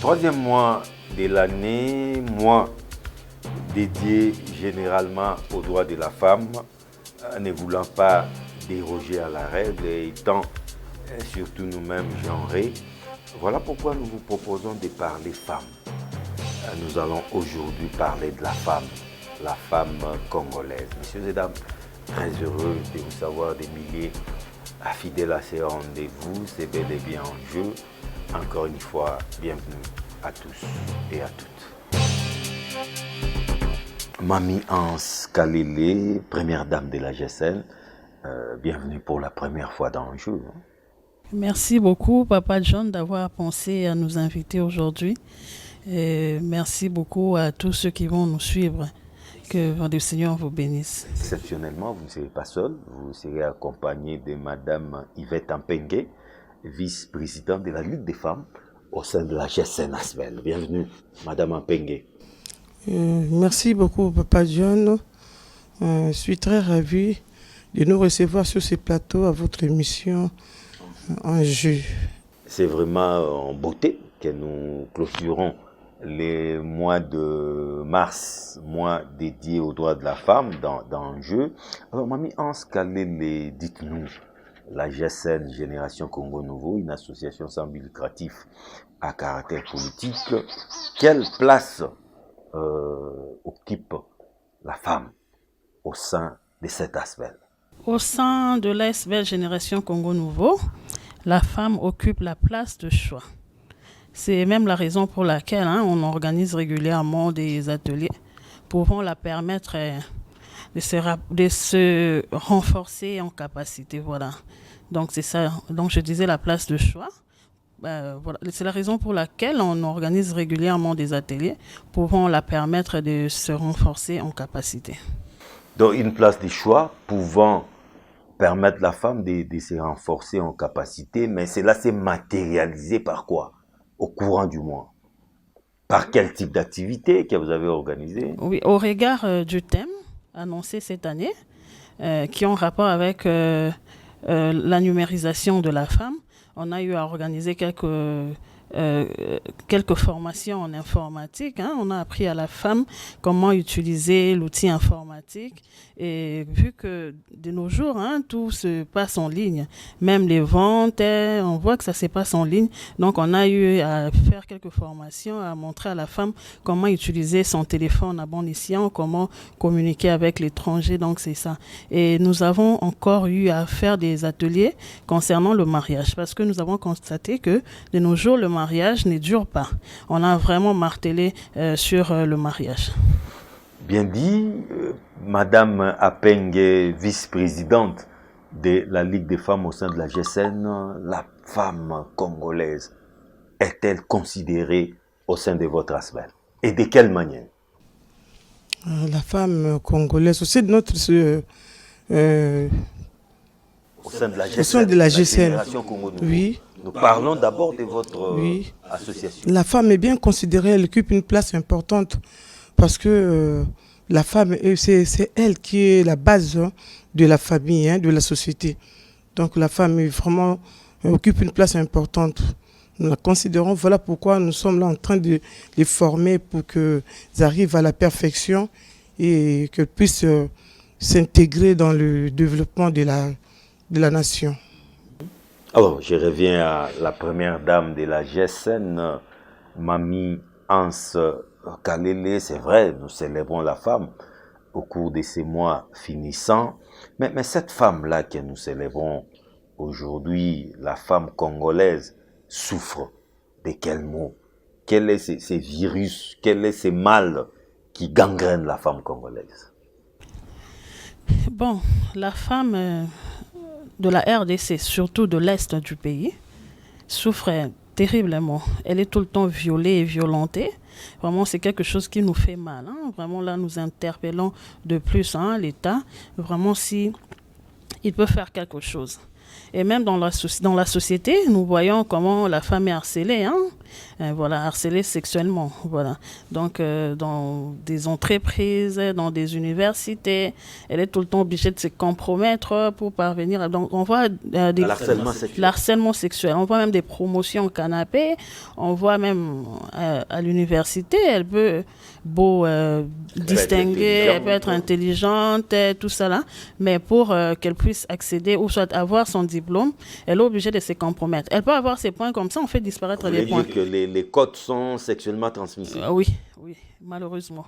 Troisième mois de l'année, mois dédié généralement aux droits de la femme, ne voulant pas déroger à la règle et étant surtout nous-mêmes genrés. Voilà pourquoi nous vous proposons de parler femmes. Nous allons aujourd'hui parler de la femme congolaise. Messieurs et dames, très heureux de vous savoir des milliers fidèles à ces rendez-vous. C'est bel et bien en jeu. Encore une fois, bienvenue à tous et à toutes. Mamie Hans Kalele, première dame de la GSN, bienvenue pour la première fois dans le jeu. Merci beaucoup, Papa John, d'avoir pensé à nous inviter aujourd'hui. Et merci beaucoup à tous ceux qui vont nous suivre. Que le Seigneur vous bénisse. Exceptionnellement, vous ne serez pas seul. Vous serez accompagné de Madame Yvette Ampengue, vice-présidente de la Ligue des femmes au sein de la GSN Asvel. Bienvenue, Madame Ampengue. Merci beaucoup, Papa John. Je suis très ravi de nous recevoir sur ce plateau à votre émission en jeu. C'est vraiment en beauté que nous clôturons les mois de mars, mois dédié aux droits de la femme dans le jeu. Alors, Mamie Hans Kalele, dites-nous, la GSN Génération Congo Nouveau, une association sans but lucratif à caractère politique, quelle place occupe la femme au sein de cet aspect? Au sein de l'ASBL Génération Congo Nouveau, la femme occupe la place de choix. C'est même la raison pour laquelle on organise régulièrement des ateliers pouvant la permettre de se renforcer en capacité. Voilà. Donc c'est ça. Donc je disais la place de choix. Voilà. C'est la raison pour laquelle on organise régulièrement des ateliers pouvant la permettre de se renforcer en capacité. Donc une place de choix pouvant permettre la femme de se renforcer en capacité, mais cela s'est matérialisé par quoi au courant du mois? Par quel type d'activité que vous avez organisé? Oui, au regard du thème annoncé cette année, qui ont rapport avec la numérisation de la femme, on a eu à organiser quelques formations en informatique. On a appris à la femme comment utiliser l'outil informatique. Et vu que de nos jours, tout se passe en ligne, même les ventes, on voit que ça se passe en ligne. Donc, on a eu à faire quelques formations, à montrer à la femme comment utiliser son téléphone à bon escient, comment communiquer avec l'étranger. Donc, c'est ça. Et nous avons encore eu à faire des ateliers concernant le mariage parce que nous avons constaté que de nos jours, le mariage ne dure pas. On a vraiment martelé sur le mariage. Bien dit, Madame Ampengue, vice-présidente de la Ligue des femmes au sein de la GSN, la femme congolaise est-elle considérée au sein de votre aspect? Et de quelle manière? La femme congolaise, aussi de notre... au sein de la GSN, au sein de la GSN. Génération Congo Nouveau. Oui. Nous parlons d'abord de votre association. La femme est bien considérée, elle occupe une place importante parce que la femme, c'est elle qui est la base de la famille, de la société. Donc la femme est vraiment occupe une place importante. Nous la considérons, voilà pourquoi nous sommes là en train de les former pour qu'ils arrivent à la perfection et qu'elles puissent s'intégrer dans le développement de la nation. Alors, je reviens à la première dame de la GSN, Mamie Hans Kalele. C'est vrai, nous célébrons la femme au cours de ces mois finissants. Mais cette femme-là que nous célébrons aujourd'hui, la femme congolaise, souffre de quels maux? Quels sont ces virus, quels sont ces mal qui gangrènent la femme congolaise? Bon, la femme de la RDC, surtout de l'Est du pays, souffre terriblement. Elle est tout le temps violée et violentée. Vraiment, c'est quelque chose qui nous fait mal. Vraiment, là, nous interpellons de plus l'État. Vraiment, si il peut faire quelque chose. Et même dans dans la société, nous voyons comment la femme est harcelée, hein. Voilà, harcelée sexuellement, voilà. Donc, dans des entreprises, dans des universités, elle est tout le temps obligée de se compromettre pour parvenir. Donc, on voit l'harcèlement sexuel. On voit même des promotions au canapé. On voit même à l'université, elle peut distinguer, elle peut être intelligente, tout ça là. Mais pour qu'elle puisse accéder ou soit avoir son diplôme, elle est obligée de se compromettre. Elle peut avoir ses points comme ça, on fait disparaître les points. Que les codes sont sexuellement transmissibles. Oui, malheureusement.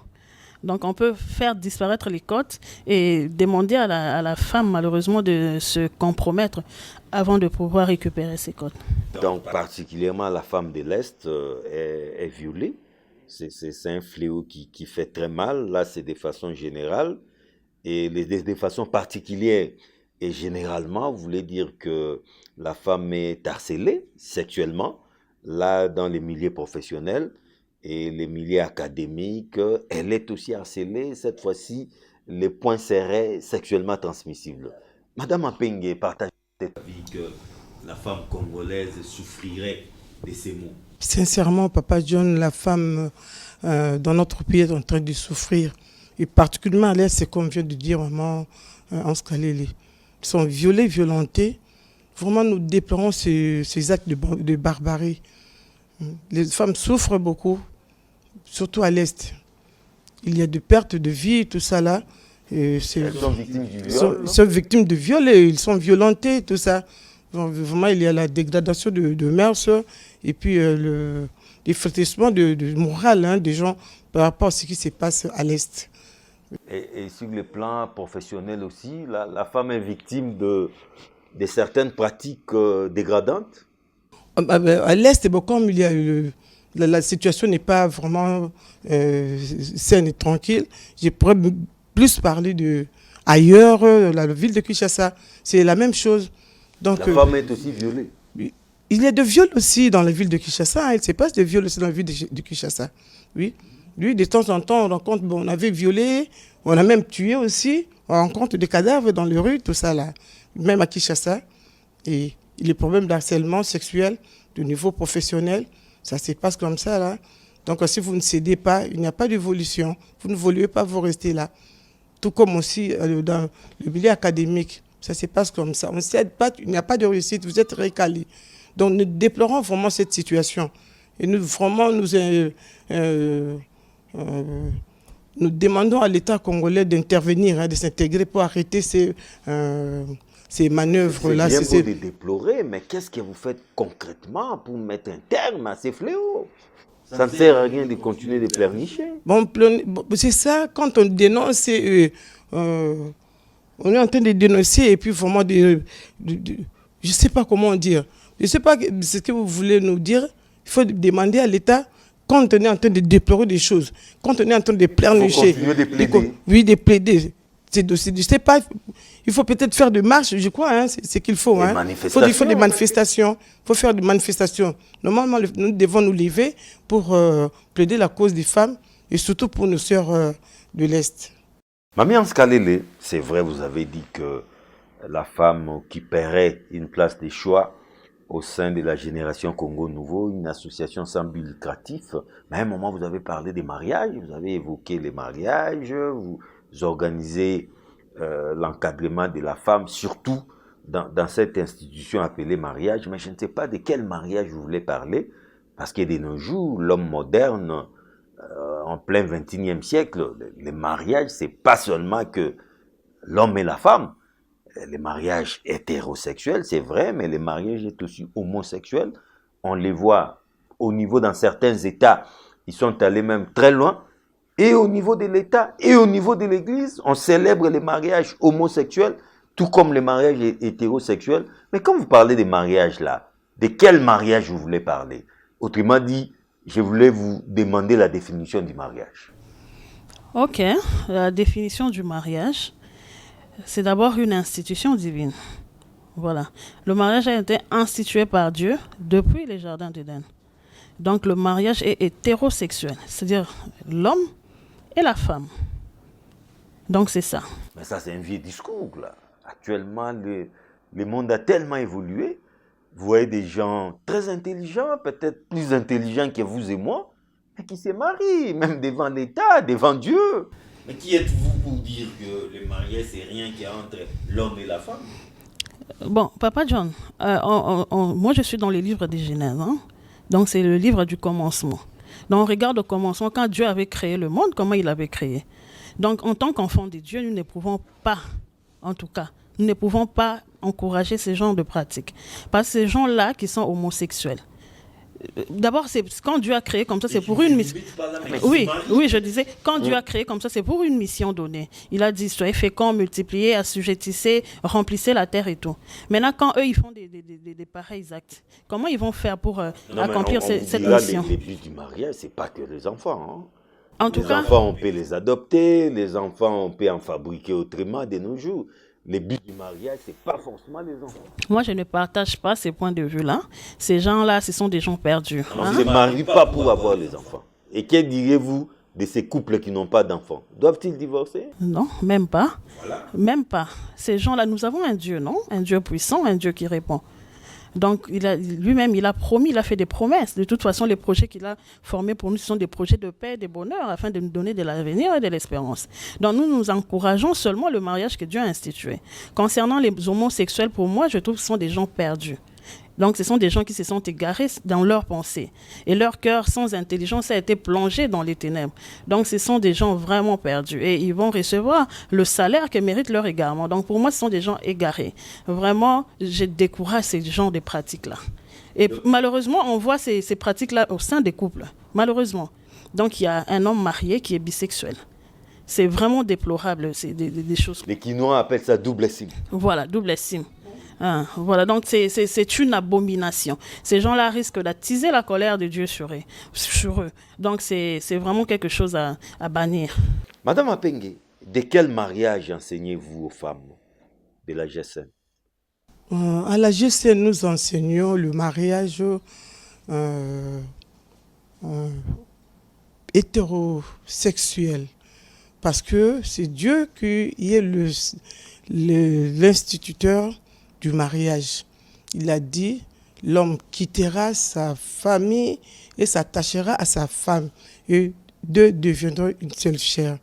Donc, on peut faire disparaître les codes et demander à la femme, malheureusement, de se compromettre avant de pouvoir récupérer ses codes. Donc, particulièrement, la femme de l'Est est violée. C'est un fléau qui fait très mal. Là, c'est de façon générale. Et de façon particulière et généralement, vous voulez dire que la femme est harcelée sexuellement. Là, dans les milieux professionnels et les milieux académiques, elle est aussi harcelée. Cette fois-ci, les points seraient sexuellement transmissibles. Madame Apengue partage cette avis que la femme congolaise souffrirait de ces maux. Sincèrement, Papa John, la femme dans notre pays est en train de souffrir. Et particulièrement à l'Est, c'est comme vient de dire maman Anskalele. Ils sont violés, violentés. Vraiment, nous déplorons ces actes de barbarie. Les femmes souffrent beaucoup, surtout à l'Est. Il y a des pertes de vie, tout ça là. Elles sont victimes du viol. Ils sont victimes de viol et ils sont violentés, tout ça. Donc, vraiment, il y a la dégradation de mœurs et puis l'effritement de morale des gens par rapport à ce qui se passe à l'Est. Et sur le plan professionnel aussi, la femme est victime de certaines pratiques dégradantes. À l'Est, comme il y a la situation n'est pas vraiment saine et tranquille, je pourrais plus parler de ailleurs, la ville de Kinshasa, c'est la même chose. Donc, la femme est aussi violée. Il y a de viols aussi dans la ville de Kinshasa. Il se passe des viols aussi dans la ville de Kinshasa. Oui. Lui, de temps en temps, on rencontre, on avait violé, on a même tué aussi. On rencontre des cadavres dans les rues, tout ça là. Même à Kinshasa. Et les problèmes d'harcèlement sexuel de niveau professionnel, ça se passe comme ça là. Donc si vous ne cédez pas, il n'y a pas d'évolution. Vous ne voulez pas, vous restez là. Tout comme aussi dans le milieu académique, ça se passe comme ça. On ne cède pas, il n'y a pas de réussite, vous êtes récalé. Donc nous déplorons vraiment cette situation. Et nous demandons à l'État congolais d'intervenir, de s'intégrer pour arrêter ces manœuvres-là. C'est bien beau de déplorer, mais qu'est-ce que vous faites concrètement pour mettre un terme à ces fléaux? Ça ne sert à rien de continuer de pleurnicher. Bon, c'est ça, quand on dénonce, on est en train de dénoncer et puis vraiment je ne sais pas comment dire. Je ne sais pas ce que vous voulez nous dire. Il faut demander à l'État, quand on est en train de déplorer des choses, quand on est en train de pleurnicher. Il faut continuer de plaider. Oui, de plaider. Je ne sais pas, il faut peut-être faire des marches, je crois, c'est ce qu'il faut. Il faut des manifestations. Il faut faire des manifestations. Normalement, nous devons nous lever pour plaider la cause des femmes et surtout pour nos sœurs de l'Est. Mamie Anskalele, c'est vrai, vous avez dit que la femme occuperait une place de choix au sein de la Génération Congo Nouveau, une association sans but lucratif. Mais à un moment, vous avez parlé des mariages, vous avez évoqué les mariages, vous organisez l'encadrement de la femme, surtout dans cette institution appelée mariage. Mais je ne sais pas de quel mariage vous voulez parler, parce que de nos jours, l'homme moderne, en plein XXIe siècle, les mariages, c'est pas seulement que l'homme et la femme. Les mariages hétérosexuels, c'est vrai, mais les mariages aussi homosexuels, on les voit au niveau dans certains États, ils sont allés même très loin. Et au niveau de l'État et au niveau de l'Église, on célèbre les mariages homosexuels, tout comme les mariages hétérosexuels. Mais quand vous parlez des mariages là, de quel mariage vous voulez parler? Autrement dit, je voulais vous demander la définition du mariage. Ok, la définition du mariage, c'est d'abord une institution divine. Voilà. Le mariage a été institué par Dieu depuis les jardins d'Éden. Donc le mariage est hétérosexuel, c'est-à-dire l'homme et la femme. Donc c'est ça. Mais ça, c'est un vieux discours, là. Actuellement, le monde a tellement évolué. Vous voyez des gens très intelligents, peut-être plus intelligents que vous et moi, mais qui se marient, même devant l'État, devant Dieu. Mais qui êtes-vous pour dire que le mariage, c'est rien qu'il y a entre l'homme et la femme? Bon, Papa John, moi je suis dans les livres des Genèse, hein? Donc c'est le livre du commencement. Donc on regarde au commencement, quand Dieu avait créé le monde, comment il avait créé. Donc en tant qu'enfants de Dieu, nous ne pouvons pas, en tout cas, nous ne pouvons pas encourager ce genre de pratiques. Parce que ces gens-là qui sont homosexuels, d'abord, quand Dieu a créé comme ça, c'est pour une mission. Oui, je disais, quand Dieu a créé comme ça, c'est pour une mission donnée. Il a dit, soyez féconds, multipliez, assujettissez, remplissez la terre et tout. Maintenant, quand eux, ils font des pareils actes, comment ils vont faire pour accomplir cette mission? Les buts du mariage, c'est pas que les enfants. En tout cas, les enfants, on peut les adopter, les enfants, on peut en fabriquer autrement de nos jours. Les buts du mariage, ce n'est pas forcément les enfants. Moi, je ne partage pas ces points de vue-là. Ces gens-là, ce sont des gens perdus. On ne se marie pas pour avoir les enfants. Et que diriez-vous de ces couples qui n'ont pas d'enfants? Doivent-ils divorcer? Non, même pas. Voilà. Même pas. Ces gens-là, nous avons un Dieu, non? Un Dieu puissant, un Dieu qui répond. Donc, lui-même, il a promis, il a fait des promesses. De toute façon, les projets qu'il a formés pour nous, ce sont des projets de paix et de bonheur afin de nous donner de l'avenir et de l'espérance. Donc, nous encourageons seulement le mariage que Dieu a institué. Concernant les homosexuels, pour moi, je trouve que ce sont des gens perdus. Donc, ce sont des gens qui se sont égarés dans leurs pensées. Et leur cœur, sans intelligence, a été plongé dans les ténèbres. Donc, ce sont des gens vraiment perdus. Et ils vont recevoir le salaire que mérite leur égarement. Donc, pour moi, ce sont des gens égarés. Vraiment, je décourage ces genres de pratiques-là. Et malheureusement, on voit ces pratiques-là au sein des couples. Malheureusement. Donc, il y a un homme marié qui est bisexuel. C'est vraiment déplorable, c'est des choses. Les Quinois appellent ça double estime. Voilà, double estime. Voilà, donc c'est une abomination. Ces gens-là risquent d'attiser la colère de Dieu sur eux. Donc c'est vraiment quelque chose à bannir. Madame Apengue, de quel mariage enseignez-vous aux femmes de la GSN? À la GSN, nous enseignons le mariage hétérosexuel. Parce que c'est Dieu qui est l'instituteur du mariage. Il a dit, l'homme quittera sa famille et s'attachera à sa femme. Et deux deviendront une seule chair.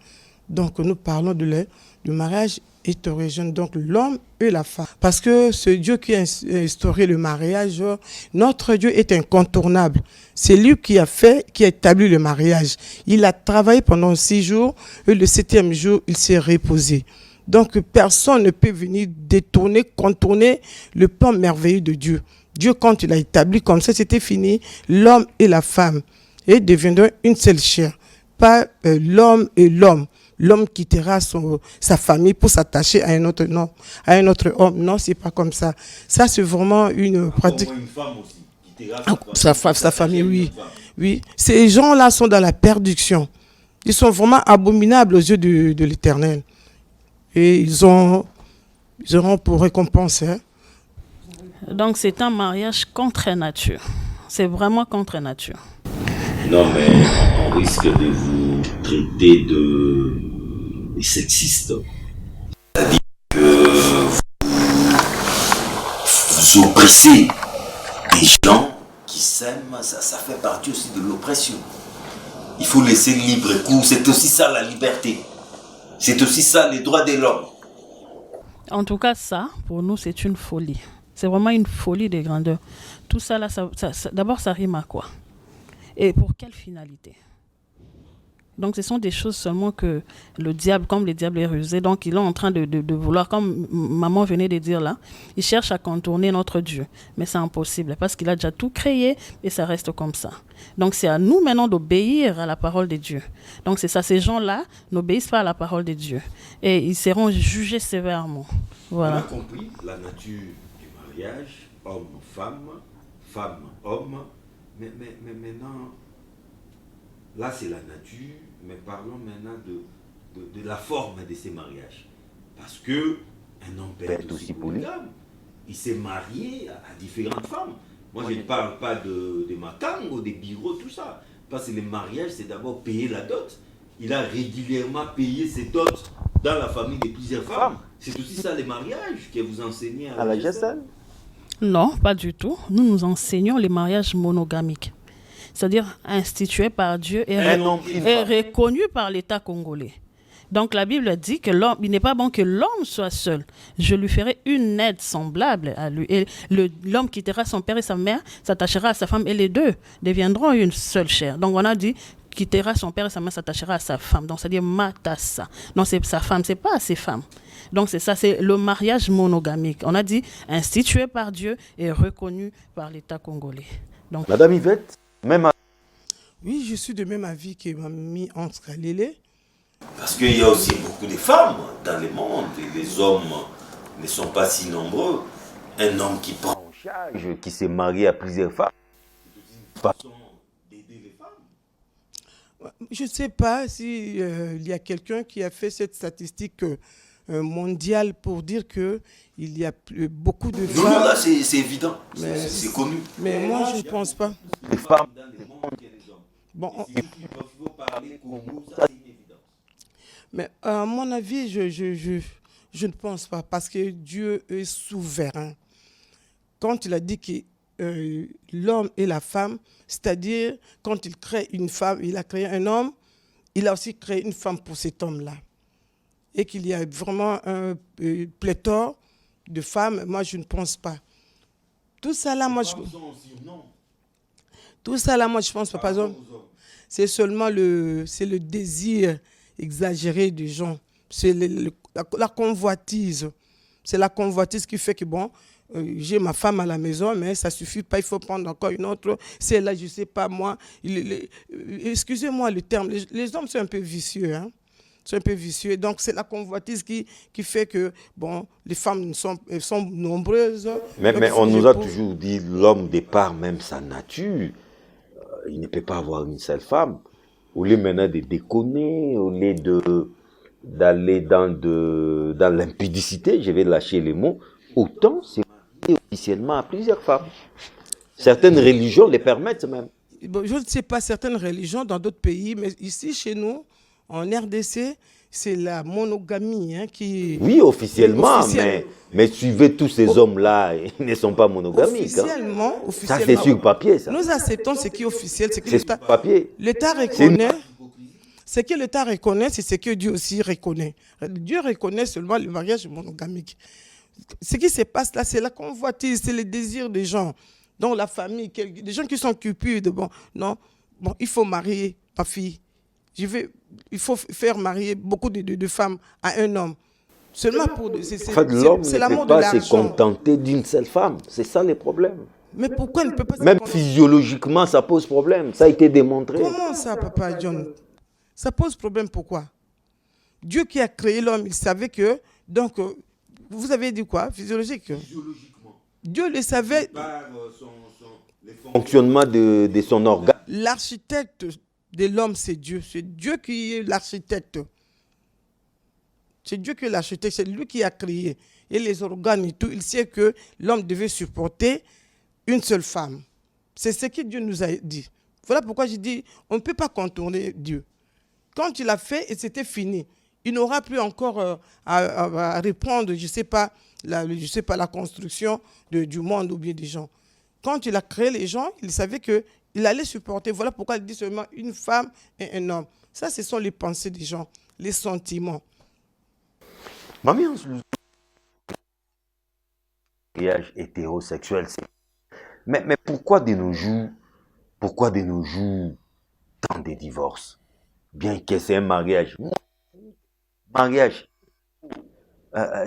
Donc nous parlons du mariage hétérogène, donc l'homme et la femme. Parce que ce Dieu qui a instauré le mariage, notre Dieu est incontournable. C'est lui qui a établi le mariage. Il a travaillé pendant 6 jours et le 7e jour, il s'est reposé. Donc personne ne peut venir détourner, contourner le plan merveilleux de Dieu. Dieu, quand il a établi comme ça, c'était fini, l'homme et la femme, et deviendront une seule chair. Pas l'homme et l'homme. L'homme quittera sa famille pour s'attacher à un autre homme. Non, c'est pas comme ça. Ça, c'est vraiment une pratique. Une femme aussi quittera sa famille, oui. Oui. Ces gens-là sont dans la perdition. Ils sont vraiment abominables aux yeux de l'Éternel. Et ils auront pour récompense. Donc c'est un mariage contre nature. C'est vraiment contre nature. Non, mais on risque de vous traiter de sexiste. C'est-à-dire que vous oppressez des gens qui s'aiment, ça fait partie aussi de l'oppression. Il faut laisser libre cours, c'est aussi ça la liberté. C'est aussi ça, les droits de l'homme. En tout cas, ça, pour nous, c'est une folie. C'est vraiment une folie de grandeur. Tout ça, là, d'abord, ça rime à quoi? Et pour quelle finalité? Donc, ce sont des choses seulement que le diable, comme le diable est rusé, donc il est en train de vouloir, comme maman venait de dire là, il cherche à contourner notre Dieu. Mais c'est impossible parce qu'il a déjà tout créé et ça reste comme ça. Donc, c'est à nous maintenant d'obéir à la parole de Dieu. Donc, c'est ça, ces gens-là n'obéissent pas à la parole de Dieu. Et ils seront jugés sévèrement. Voilà. On a compris la nature du mariage, homme-femme, femme-homme. Mais maintenant, là c'est la nature, mais parlons maintenant de la forme de ces mariages. Parce que un homme peut être aussi polygame. Il s'est marié à différentes femmes. Moi je ne parle pas de Makang ou des bureaux, tout ça. Parce que le mariage, c'est d'abord payer la dot. Il a régulièrement payé ses dots dans la famille de plusieurs femmes. C'est aussi ça les mariages que vous enseignez À la GESEL? Non, pas du tout. Nous enseignons les mariages monogamiques, c'est-à-dire institués par Dieu et reconnus par l'État congolais. Donc la Bible dit que l'homme, il n'est pas bon que l'homme soit seul. Je lui ferai une aide semblable à lui. Et l'homme quittera son père et sa mère, s'attachera à sa femme et les deux deviendront une seule chair. Donc on a dit quittera son père et sa mère, s'attachera à sa femme. Donc c'est-à-dire matassa. Non, c'est sa femme, c'est pas ses femmes. Donc c'est ça, c'est le mariage monogamique. On a dit institué par Dieu et reconnu par l'État congolais. Donc, Madame Yvette, même à... Oui, je suis de même avis que Mamie Hans Kalele. Parce qu'il y a aussi beaucoup de femmes dans le monde et les hommes ne sont pas si nombreux. Un homme qui prend en charge, qui s'est marié à plusieurs femmes, c'est une façon d'aider les femmes. Je ne sais pas si il y a quelqu'un qui a fait cette statistique mondiale pour dire que il y a beaucoup de femmes. Non, là c'est évident, c'est connu. Mais moi je ne pense pas. Les femmes dans le monde et les hommes. Bon, Si il faut parler Congo, ça c'est une évidence. mais à mon avis, je ne pense pas parce que Dieu est souverain. Quand il a dit que l'homme et la femme, c'est-à-dire quand il crée une femme, il a créé un homme, il a aussi créé une femme pour cet homme-là. Et qu'il y a vraiment un pléthore de femmes, moi je ne pense pas. Tout ça là, moi je pense pas. Par exemple, c'est seulement le désir exagéré des gens. C'est la convoitise. C'est la convoitise qui fait que bon, j'ai ma femme à la maison, mais ça suffit pas, il faut prendre encore une autre. C'est là, je sais pas moi. Excusez-moi le terme, les hommes sont un peu vicieux, hein. C'est un peu vicieux. Donc, c'est la convoitise qui fait que, bon, les femmes sont nombreuses. Mais on nous a toujours dit, l'homme départ même sa nature. Il ne peut pas avoir une seule femme. Au lieu maintenant de déconner, au lieu d'aller dans l'impudicité, je vais lâcher les mots, autant c'est marié officiellement à plusieurs femmes. Certaines religions les permettent même. Bon, je ne sais pas certaines religions dans d'autres pays, mais ici, chez nous, en RDC, c'est la monogamie qui... Oui, officiellement, mais suivez tous ces hommes-là, ils ne sont pas monogamiques. Officiellement, ça, c'est sur papier, ça. Nous acceptons ce qui est officiel. C'est sur papier. L'État reconnaît... Ce que l'État reconnaît, c'est ce que Dieu aussi reconnaît. Dieu reconnaît seulement le mariage monogamique. Ce qui se passe là, c'est la convoitise, c'est le désir des gens. Dans la famille, des gens qui sont cupides. Bon, il faut marier ma fille. Il faut faire marier beaucoup de femmes à un homme. Seulement pour... l'homme ne peut pas se contenter d'une seule femme. C'est ça le problème. Mais pourquoi il ne peut pas... Même physiologiquement, ça pose problème. Ça a été démontré. Comment ça, Papa John? Ça pose problème, pourquoi? Dieu qui a créé l'homme, il savait que... Donc, vous avez dit quoi? Physiologique? Physiologiquement. Dieu le savait... Par le fonctionnement de son organe. L'architecte de l'homme, c'est Dieu. C'est Dieu qui est l'architecte. C'est Dieu qui est l'architecte. C'est lui qui a créé. Et les organes et tout, il sait que l'homme devait supporter une seule femme. C'est ce que Dieu nous a dit. Voilà pourquoi je dis, on ne peut pas contourner Dieu. Quand il a fait, et c'était fini. Il n'aura plus encore à reprendre, je ne sais pas, la construction du monde ou bien des gens. Quand il a créé les gens, il savait qu'il allait supporter. Voilà pourquoi il dit seulement une femme et un homme. Ça, ce sont les pensées des gens, les sentiments. Mamie, le mariage hétérosexuel, mais pourquoi de nos jours, tant de divorces? Bien que c'est un mariage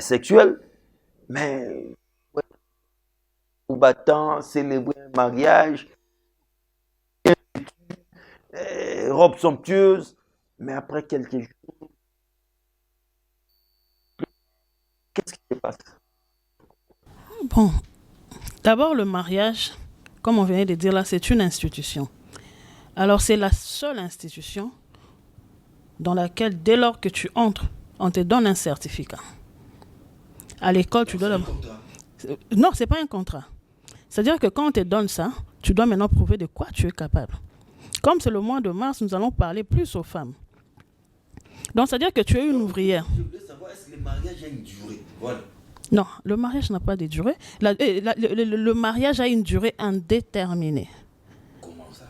sexuel, mais combattant, célébrer un mariage, robe somptueuse, mais après quelques jours, qu'est-ce qui se passe? Bon, d'abord le mariage, comme on vient de dire là, c'est une institution. Alors c'est la seule institution dans laquelle, dès lors que tu entres, on te donne un certificat. À l'école, tu dois... Non, ce n'est pas un contrat. C'est-à-dire que quand on te donne ça, tu dois maintenant prouver de quoi tu es capable. Comme c'est le mois de mars, nous allons parler plus aux femmes. Donc, c'est-à-dire que tu es une ouvrière. Je voulais savoir, est-ce que le mariage a une durée? Voilà. Non, le mariage n'a pas de durée. Le mariage a une durée indéterminée. Comment ça?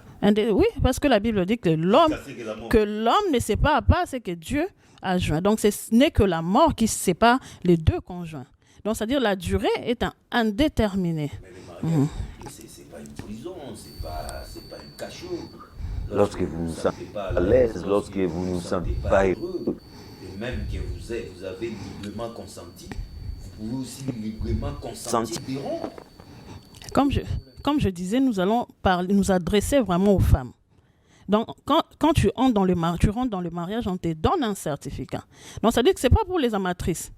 Oui, parce que la Bible dit que l'homme ne sépare pas ce que Dieu a joint. Donc, ce n'est que la mort qui sépare les deux conjoints. Donc, c'est-à-dire la durée est indéterminée. Mais le mariage, c'est pas une prison, c'est pas une cachot. Lorsque vous ne vous sentez pas à l'aise, lorsque vous ne vous sentez pas heureux, et même que vous avez librement consenti, vous pouvez aussi librement consentir. Comme je disais, nous allons nous adresser vraiment aux femmes. Donc, quand tu entres dans le mariage, on te donne un certificat. Donc, ça veut dire que ce n'est pas pour les amatrices.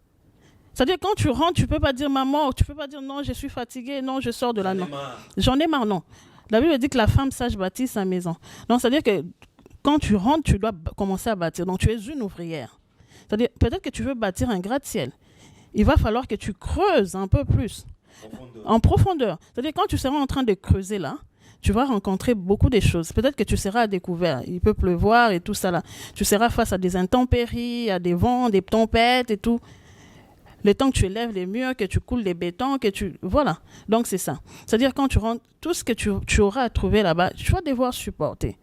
C'est-à-dire quand tu rentres, tu ne peux pas dire maman, tu ne peux pas dire non, je suis fatiguée, non, je sors de là. Non. J'en ai marre, non. La Bible dit que la femme sage bâtit sa maison. Donc, c'est-à-dire que quand tu rentres, tu dois commencer à bâtir. Donc, tu es une ouvrière. C'est-à-dire, peut-être que tu veux bâtir un gratte-ciel. Il va falloir que tu creuses un peu plus, en profondeur. C'est-à-dire, quand tu seras en train de creuser là, tu vas rencontrer beaucoup de choses. Peut-être que tu seras à découvert. Il peut pleuvoir et tout ça là. Tu seras face à des intempéries, à des vents, des tempêtes et tout. Le temps que tu élèves les murs, que tu coules les bétons, Voilà. Donc, c'est ça. C'est-à-dire, quand tu rentres, tout ce que tu auras à trouver là-bas, tu vas devoir supporter.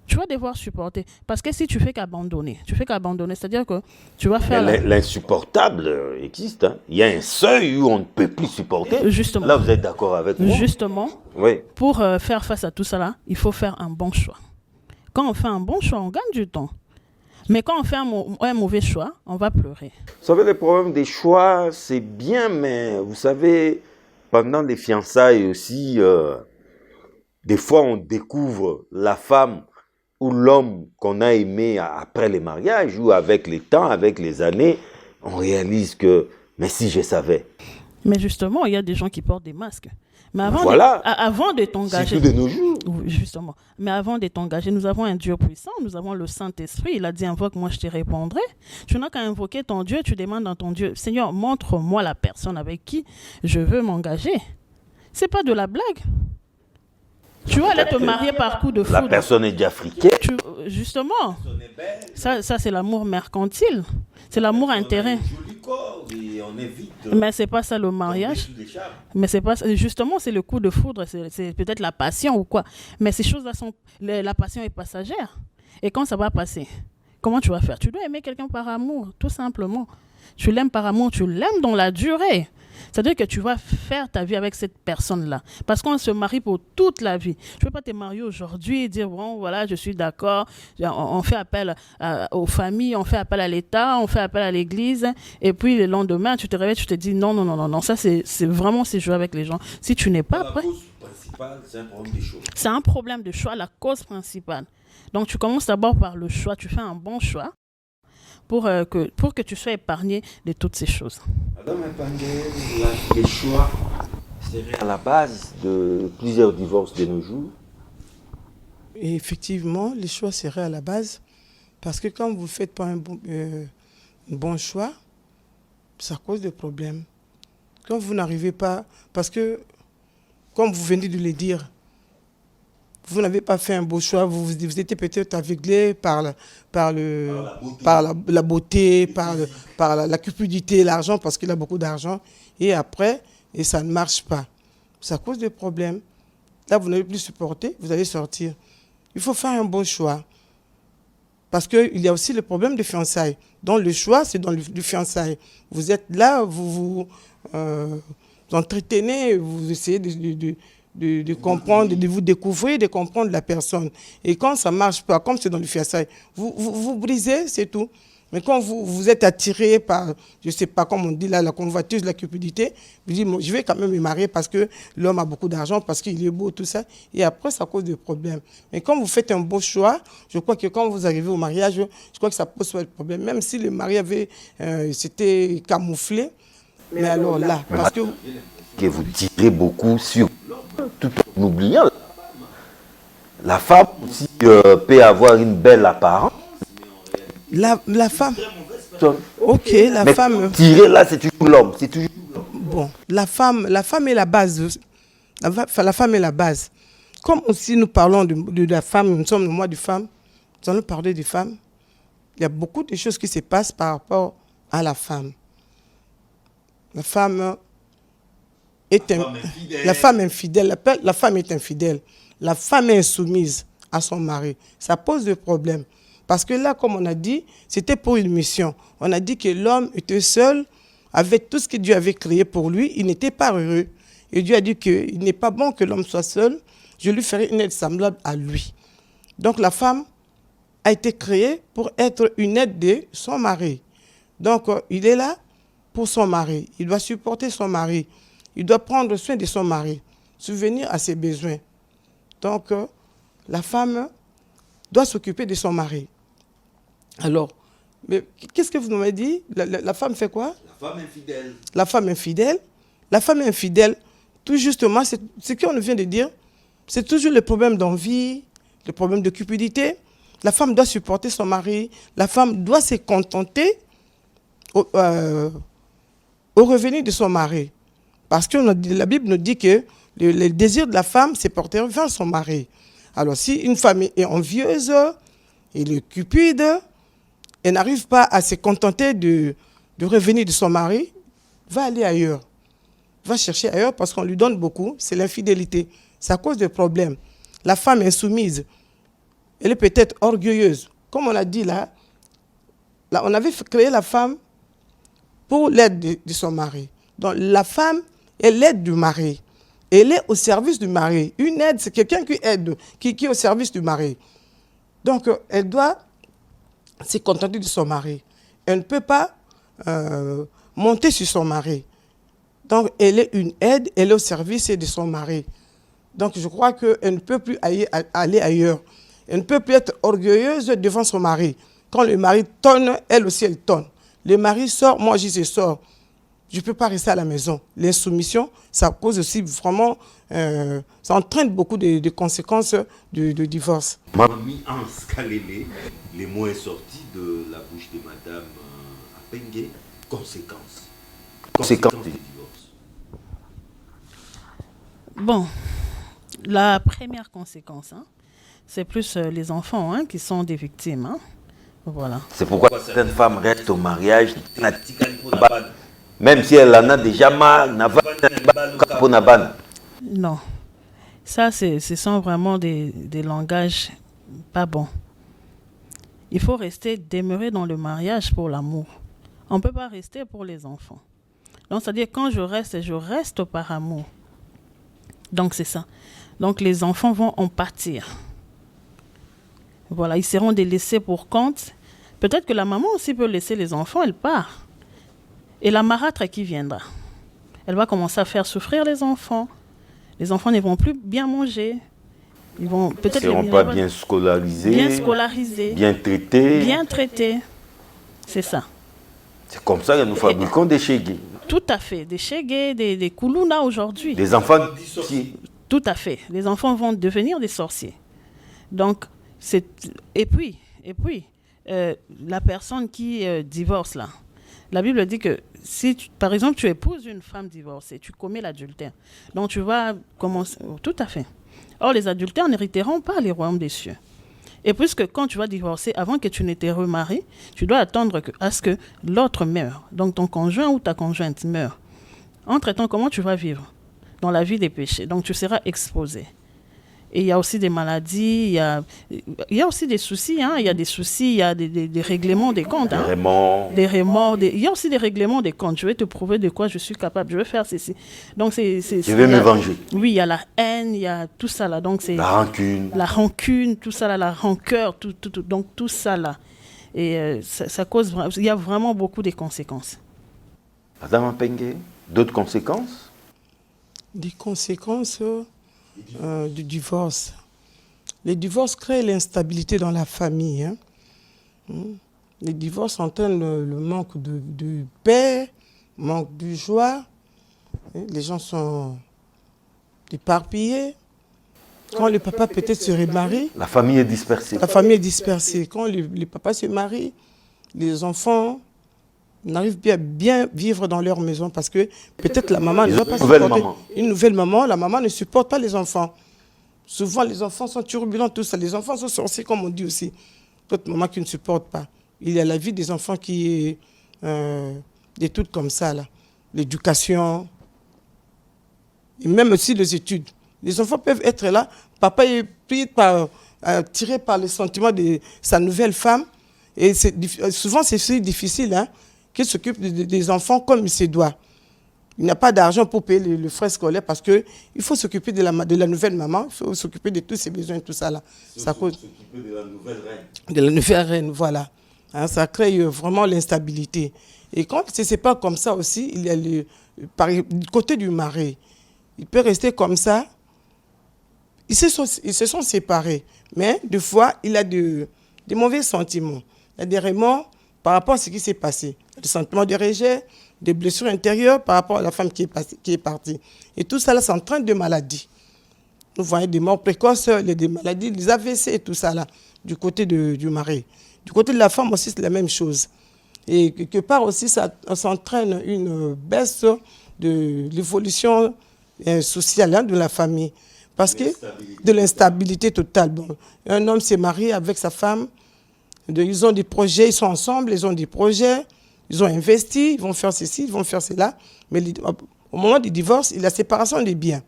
Tu vas devoir supporter. Parce que si tu fais qu'abandonner, c'est-à-dire que tu vas faire... L'insupportable existe. Hein. Il y a un seuil où on ne peut plus supporter. Justement. Là, vous êtes d'accord avec moi? Justement. Oui. Pour faire face à tout ça là, il faut faire un bon choix. Quand on fait un bon choix, on gagne du temps. Mais quand on fait un mauvais choix, on va pleurer. Vous savez, le problème des choix, c'est bien, mais vous savez, pendant les fiançailles aussi, des fois, on découvre la femme ou l'homme qu'on a aimé après le mariage ou avec les temps, avec les années, on réalise que, mais si je savais. Mais justement, il y a des gens qui portent des masques. Mais avant de t'engager, c'est tout de nos jours. Justement. Mais avant de t'engager, nous avons un Dieu puissant, nous avons le Saint-Esprit. Il a dit, invoque, moi je te répondrai. Tu n'as qu'à invoquer ton Dieu, tu demandes dans ton Dieu, Seigneur, montre-moi la personne avec qui je veux m'engager. C'est pas de la blague. Tu vas aller te marier par coup de foudre. La personne est déjà friquée. Justement. Ça c'est l'amour mercantile. C'est l'amour intérêt. Mais c'est pas ça le mariage. Mais c'est pas justement, c'est le coup de foudre, c'est peut-être la passion ou quoi. Mais ces choses-là la passion est passagère. Et quand ça va passer, comment tu vas faire? Tu dois aimer quelqu'un par amour, tout simplement. Tu l'aimes par amour, tu l'aimes dans la durée. C'est-à-dire que tu vas faire ta vie avec cette personne-là. Parce qu'on se marie pour toute la vie. Tu ne peux pas te marier aujourd'hui et dire, bon, voilà, je suis d'accord. On fait appel aux familles, on fait appel à l'État, on fait appel à l'Église. Et puis, le lendemain, tu te réveilles, tu te dis, non. Ça, c'est vraiment, c'est jouer avec les gens. Si tu n'es pas prêt... La cause principale, c'est un problème de choix. C'est un problème de choix, la cause principale. Donc, tu commences d'abord par le choix. Tu fais un bon choix. Pour que tu sois épargné de toutes ces choses. Madame Mpangé, les choix seraient à la base de plusieurs divorces de nos jours. Et effectivement, les choix seraient à la base parce que quand vous ne faites pas un bon choix, ça cause des problèmes. Quand vous n'arrivez pas, parce que, comme vous venez de le dire, vous n'avez pas fait un beau choix, vous étiez peut-être aveuglé par la beauté, par la cupidité, l'argent, parce qu'il a beaucoup d'argent. Et après, ça ne marche pas. Ça cause des problèmes. Là, vous n'avez plus supporté, vous allez sortir. Il faut faire un bon choix. Parce qu'il y a aussi le problème de fiançailles. Donc le choix, c'est dans le fiançailles. Vous êtes là, vous entretenez, vous essayez de comprendre, de vous découvrir, de comprendre la personne. Et quand ça ne marche pas, comme c'est dans le fiançailles, vous brisez, c'est tout. Mais quand vous êtes attiré par, je ne sais pas, comme on dit là, la convoitise, la cupidité, vous dites, je vais quand même me marier parce que l'homme a beaucoup d'argent, parce qu'il est beau, tout ça. Et après, ça cause des problèmes. Mais quand vous faites un beau choix, je crois que quand vous arrivez au mariage, je crois que ça pose pas de problème. Même si le mariage c'était camouflé. Mais alors là, parce que vous tirez beaucoup sur tout en oubliant. La femme aussi peut avoir une belle apparence. La femme. Ok, la femme. Tirer là, c'est toujours l'homme. Bon, la femme est la base. La femme est la base. Comme aussi nous parlons de la femme, nous sommes le mois de femme, nous allons parler des femmes. Il y a beaucoup de choses qui se passent par rapport à la femme. La femme est la femme infidèle. La femme est infidèle. La femme est insoumise à son mari. Ça pose des problèmes. Parce que là, comme on a dit, c'était pour une mission. On a dit que l'homme était seul avec tout ce que Dieu avait créé pour lui. Il n'était pas heureux. Et Dieu a dit qu'il n'est pas bon que l'homme soit seul. Je lui ferai une aide semblable à lui. Donc la femme a été créée pour être une aide de son mari. Donc il est là pour son mari. Il doit supporter son mari. Il doit prendre soin de son mari, subvenir à ses besoins. Donc la femme doit s'occuper de son mari. Alors, mais qu'est-ce que vous m'avez dit? La femme fait quoi? La femme infidèle. La femme infidèle. La femme infidèle, tout justement, c'est ce qu'on vient de dire. C'est toujours le problème d'envie, le problème de cupidité. La femme doit supporter son mari. La femme doit se contenter au revenu de son mari. Parce que la Bible nous dit que le désir de la femme, c'est porter vers son mari. Alors, si une femme est envieuse, elle est cupide, elle n'arrive pas à se contenter du revenu de son mari, va aller ailleurs. Va chercher ailleurs parce qu'on lui donne beaucoup. C'est l'infidélité. Ça cause des problèmes. La femme insoumise, elle est peut-être orgueilleuse. Comme on a dit là, on avait créé la femme pour l'aide de son mari. Donc la femme est l'aide du mari. Elle est au service du mari. Une aide, c'est quelqu'un qui aide, qui est au service du mari. Donc elle doit se contenter de son mari. Elle ne peut pas monter sur son mari. Donc elle est une aide, elle est au service de son mari. Donc je crois qu'elle ne peut plus aller ailleurs. Elle ne peut plus être orgueilleuse devant son mari. Quand le mari tonne, elle aussi elle tonne. Le mari sort, moi je sors. Je ne peux pas rester à la maison. L'insoumission, ça cause aussi vraiment, ça entraîne beaucoup de conséquences de divorce. Mamie Hans Kalele, les mots est sorti de la bouche de Madame Apenge. Conséquences du divorce. Bon, la première conséquence, c'est plus les enfants qui sont des victimes. Voilà. C'est pourquoi certaines femmes restent au mariage, même si elle en a déjà marre, non. Ça, ce sont vraiment des langages pas bons. Il faut demeurer dans le mariage pour l'amour. On ne peut pas rester pour les enfants. Donc, c'est-à-dire, quand je reste par amour. Donc, c'est ça. Donc, les enfants vont en pâtir. Voilà, ils seront délaissés pour compte. Peut-être que la maman aussi peut laisser les enfants, elle part. Et la marâtre qui viendra, elle va commencer à faire souffrir les enfants. Les enfants ne vont plus bien manger. Ils vont peut-être ne seront pas bien scolarisés, bien traités. C'est ça. C'est comme ça que nous fabriquons des chégués. Tout à fait. Des chégués, des koulouna aujourd'hui. Des enfants qui... Tout à fait. Les enfants vont devenir des sorciers. Donc, et puis, la personne qui divorce là, la Bible dit que si, par exemple, tu épouses une femme divorcée, tu commets l'adultère. Donc, tu vas commencer... Tout à fait. Or, les adultères n'hériteront pas les royaumes des cieux. Et puisque quand tu vas divorcer, avant que tu ne te remaries, tu dois attendre à ce que l'autre meure. Donc, ton conjoint ou ta conjointe meure. Entre-temps, comment tu vas vivre dans la vie des péchés? Donc, tu seras exposé. Et il y a aussi des maladies, il y a aussi des soucis. Il y a des soucis, il y a des règlements des comptes. Des remords. Il y a aussi des règlements des comptes. Je vais te prouver de quoi je suis capable. Je vais faire ceci. Donc, je vais me venger. Oui, il y a la haine, il y a tout ça là. Donc, c'est la rancune, tout ça là, la rancœur, donc tout ça là. Et ça cause... Il y a vraiment beaucoup de conséquences. Madame Apenge, d'autres conséquences? Des conséquences... du divorce. Les divorces créent l'instabilité dans la famille. Les divorces entraînent le manque de paix, manque de joie. Les gens sont éparpillés. Quand le papa peut-être se remarie, la famille est dispersée. La famille est dispersée. Quand le papa se marie, les enfants n'arrivent pas à bien vivre dans leur maison parce que peut-être la maman ne va pas supporter. Une nouvelle maman, la maman ne supporte pas les enfants. Souvent, les enfants sont turbulents, tout ça. Les enfants sont sorciers, comme on dit aussi. D'autres mamans qui ne supportent pas. Il y a la vie des enfants qui est des toutes comme ça, là. l'éducation, et même aussi les études. Les enfants peuvent être là, papa est pris tiré par le sentiment de sa nouvelle femme, et souvent c'est si difficile qu'il s'occupe des enfants comme il se doit. Il n'a pas d'argent pour payer le frais scolaire parce qu'il faut s'occuper de la nouvelle maman, il faut s'occuper de tous ses besoins, tout ça là. Ça cause s'occuper de la nouvelle reine. De la nouvelle reine, voilà. Ça crée vraiment l'instabilité. Et quand ce n'est pas comme ça aussi, il y a du côté du mari. Il peut rester comme ça. Ils se sont séparés. Mais des fois, il a des mauvais sentiments. Il y a des remords par rapport à ce qui s'est passé. Des sentiments de rejet, des blessures intérieures par rapport à la femme qui est partie. Et tout ça, là, s'entraîne de maladies. Nous voyons des morts précoces, des maladies, des AVC et tout ça, là, du côté du mari. Du côté de la femme aussi, c'est la même chose. Et quelque part aussi, ça s'entraîne une baisse de l'évolution sociale de la famille. Parce que de l'instabilité totale. Bon, un homme s'est marié avec sa femme, ils ont des projets, ils sont ensemble, ils ont des projets, ils ont investi, ils vont faire ceci, ils vont faire cela. Mais au moment du divorce, il y a la séparation des biens.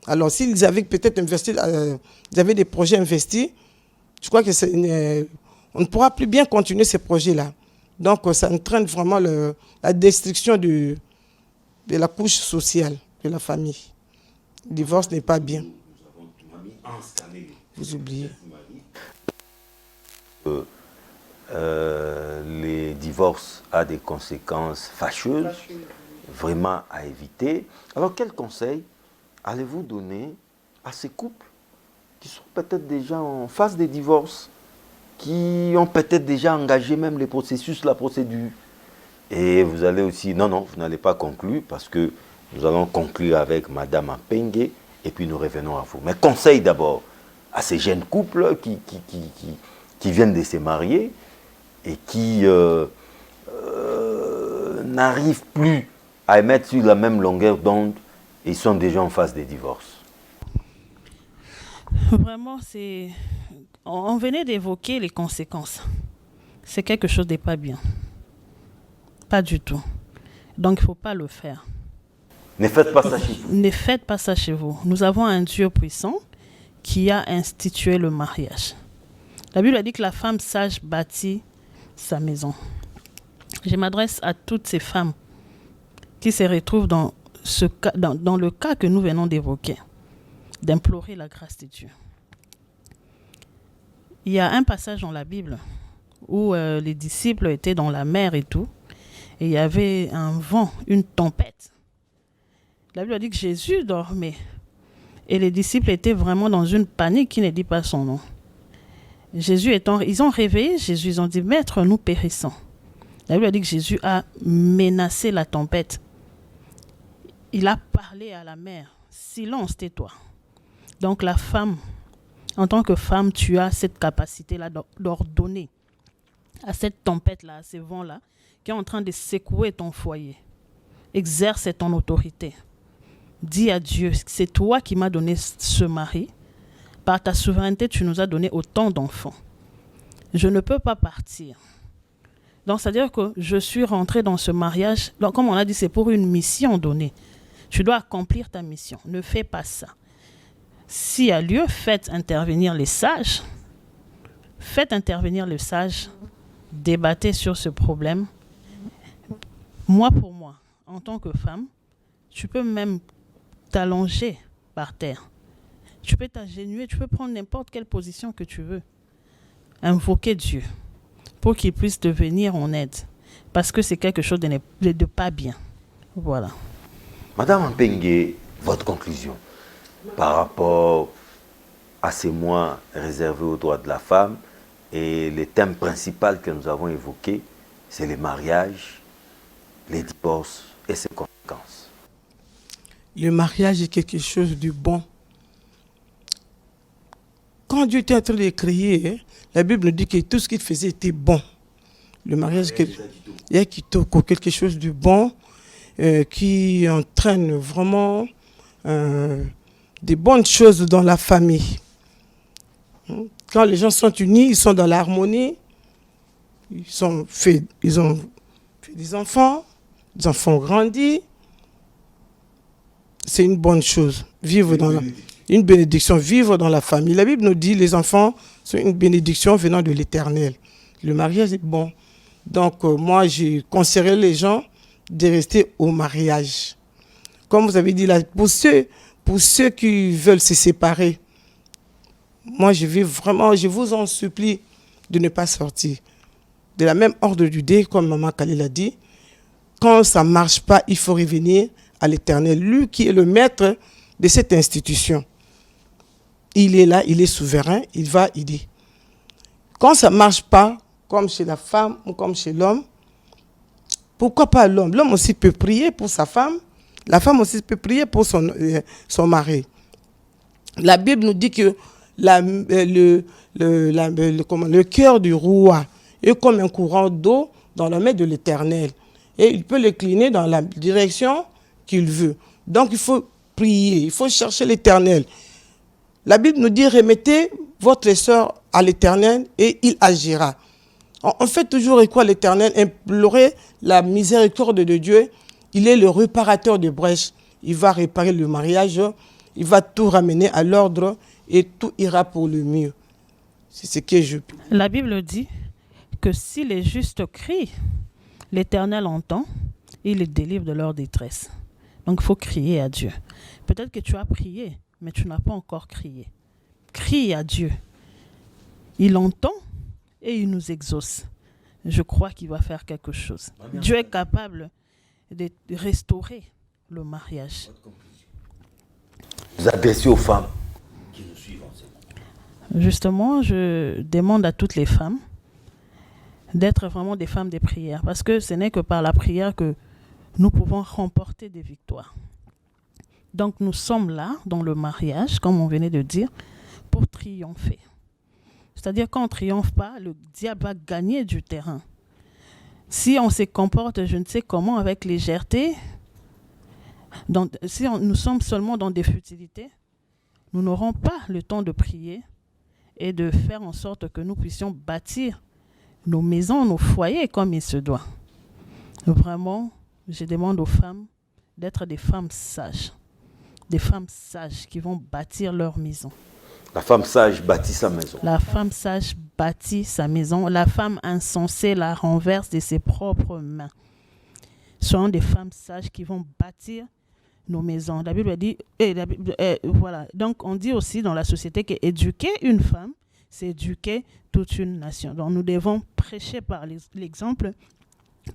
Alors, s'ils avaient peut-être investi, ils avaient des projets investis, je crois que on ne pourra plus bien continuer ces projets-là. Donc, ça entraîne vraiment la destruction de la couche sociale de la famille. Le divorce n'est pas bien. Vous oubliez. Les divorces ont des conséquences fâcheuses, vraiment à éviter. Alors, quel conseil allez-vous donner à ces couples qui sont peut-être déjà en phase de divorce, qui ont peut-être déjà engagé même les processus, la procédure? Et vous allez aussi, non, vous n'allez pas conclure parce que nous allons conclure avec Madame Ampengue et puis nous revenons à vous. Mais conseil d'abord à ces jeunes couples qui viennent de se marier et qui n'arrivent plus à mettre sur la même longueur d'onde et ils sont déjà en phase de divorce. Vraiment, on venait d'évoquer les conséquences. C'est quelque chose de pas bien. Pas du tout. Donc, il ne faut pas le faire. Ne faites pas ça chez vous. Ne faites pas ça chez vous. Nous avons un Dieu puissant qui a institué le mariage. La Bible a dit que la femme sage bâtit sa maison. Je m'adresse à toutes ces femmes qui se retrouvent dans le cas que nous venons d'évoquer, d'implorer la grâce de Dieu. Il y a un passage dans la Bible où les disciples étaient dans la mer et tout, et il y avait un vent, une tempête. La Bible a dit que Jésus dormait, et les disciples étaient vraiment dans une panique qui ne dit pas son nom. Ils ont réveillé Jésus, ils ont dit « Maître, nous périssons ». La Bible a dit que Jésus a menacé la tempête. Il a parlé à la mer. « Silence, tais-toi ». Donc la femme, en tant que femme, tu as cette capacité-là d'ordonner à cette tempête-là, à ce vent-là, qui est en train de secouer ton foyer. Exerce ton autorité. Dis à Dieu, c'est toi qui m'as donné ce mari. Par ta souveraineté, tu nous as donné autant d'enfants. Je ne peux pas partir. Donc, c'est-à-dire que je suis rentrée dans ce mariage. Donc, comme on a dit, c'est pour une mission donnée. Tu dois accomplir ta mission. Ne fais pas ça. S'il y a lieu, faites intervenir les sages. Faites intervenir les sages. Débattez sur ce problème. Moi, pour moi, en tant que femme, tu peux même t'allonger par terre. Tu peux t'agenouiller, tu peux prendre n'importe quelle position que tu veux. Invoquer Dieu pour qu'il puisse te venir en aide. Parce que c'est quelque chose de pas bien. Voilà. Madame Ampengue, votre conclusion par rapport à ces mois réservés aux droits de la femme et les thèmes principaux que nous avons évoqués, c'est les mariages, les divorces et ses conséquences. Le mariage est quelque chose de bon. Quand Dieu était en train de créer, la Bible nous dit que tout ce qu'il faisait était bon. Le mariage est quelque chose de bon qui entraîne vraiment des bonnes choses dans la famille. Quand les gens sont unis, ils sont dans l'harmonie, ils ont fait des enfants, les enfants ont grandi, c'est une bonne chose. Vivre dans une bénédiction, vivre dans la famille. La Bible nous dit les enfants sont une bénédiction venant de l'Éternel. Le mariage est bon. Donc, moi, j'ai conseillé les gens de rester au mariage. Comme vous avez dit là, pour ceux qui veulent se séparer, moi, je vous en supplie de ne pas sortir. De la même ordre d'idée, comme Maman Khalil a dit, quand ça ne marche pas, il faut revenir à l'Éternel. Lui qui est le maître de cette institution. Il est là, il est souverain, il va aider. Quand ça ne marche pas, comme chez la femme ou comme chez l'homme, pourquoi pas l'homme? L'homme aussi peut prier pour sa femme, la femme aussi peut prier pour son mari. La Bible nous dit que le cœur du roi est comme un courant d'eau dans la main de l'Éternel. Et il peut l'incliner dans la direction qu'il veut. Donc il faut prier, il faut chercher l'Éternel. La Bible nous dit, remettez votre sœur à l'Éternel et il agira. On fait toujours quoi à l'Éternel? Implorer la miséricorde de Dieu. Il est le réparateur de brèches. Il va réparer le mariage, il va tout ramener à l'ordre et tout ira pour le mieux. C'est ce que je... La Bible dit que si les justes crient, l'Éternel entend, il les délivre de leur détresse. Donc il faut crier à Dieu. Peut-être que tu as prié, mais tu n'as pas encore crié. Crie à Dieu. Il entend et il nous exauce. Je crois qu'il va faire quelque chose. Dieu est capable de restaurer le mariage. Vous adressez aux femmes qui nous suivent en ce moment. Justement, je demande à toutes les femmes d'être vraiment des femmes de prière. Parce que ce n'est que par la prière que nous pouvons remporter des victoires. Donc nous sommes là, dans le mariage, comme on venait de dire, pour triompher. C'est-à-dire qu'on ne triomphe pas, le diable va gagner du terrain. Si on se comporte, je ne sais comment, avec légèreté, nous sommes seulement dans des futilités, nous n'aurons pas le temps de prier et de faire en sorte que nous puissions bâtir nos maisons, nos foyers comme il se doit. Vraiment, je demande aux femmes d'être des femmes sages qui vont bâtir leur maison. La femme sage bâtit sa maison. La femme sage bâtit sa maison. La femme insensée la renverse de ses propres mains. Soyons des femmes sages qui vont bâtir nos maisons. La Bible dit, voilà. Donc on dit aussi dans la société qu'éduquer une femme, c'est éduquer toute une nation. Donc nous devons prêcher par l'exemple,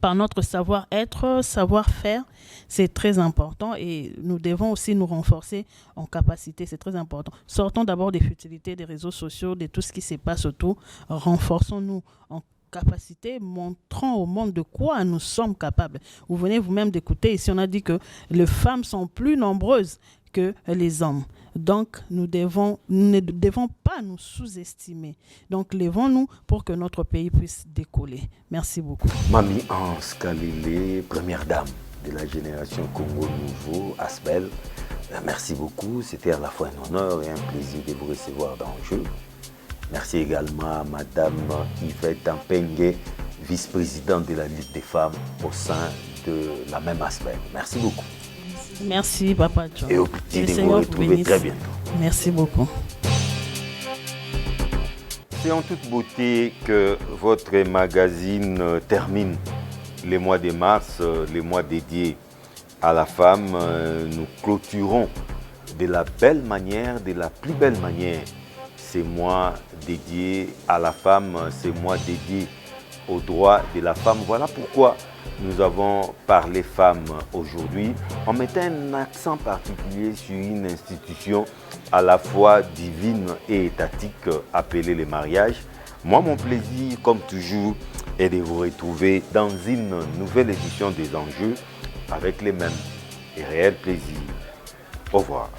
par notre savoir-être, savoir-faire, c'est très important et nous devons aussi nous renforcer en capacité, c'est très important. Sortons d'abord des futilités des réseaux sociaux, de tout ce qui se passe autour, renforçons-nous en capacité, montrant au monde de quoi nous sommes capables. Vous venez vous-même d'écouter, ici on a dit que les femmes sont plus nombreuses que les hommes. Donc, nous ne devons pas nous sous-estimer. Donc, levons-nous pour que notre pays puisse décoller. Merci beaucoup. Mamie Anse Kalile, première dame de la génération Congo Nouveau, Asbel. Merci beaucoup. C'était à la fois un honneur et un plaisir de vous recevoir dans le jeu. Merci également à Madame Yvette Ampengue, vice-présidente de la Ligue des femmes au sein de la même Asbel. Merci beaucoup. Merci, Papa John. Et au petit de vous retrouver très bientôt. Merci beaucoup. C'est en toute beauté que votre magazine termine les mois de mars, les mois dédiés à la femme. Nous clôturons de la belle manière, de la plus belle manière, ces mois dédiés à la femme, ces mois dédiés aux droits de la femme. Voilà pourquoi nous avons parlé femmes aujourd'hui en mettant un accent particulier sur une institution à la fois divine et étatique appelée le mariage. Moi, mon plaisir, comme toujours, est de vous retrouver dans une nouvelle édition des Enjeux avec les mêmes et réels plaisirs. Au revoir.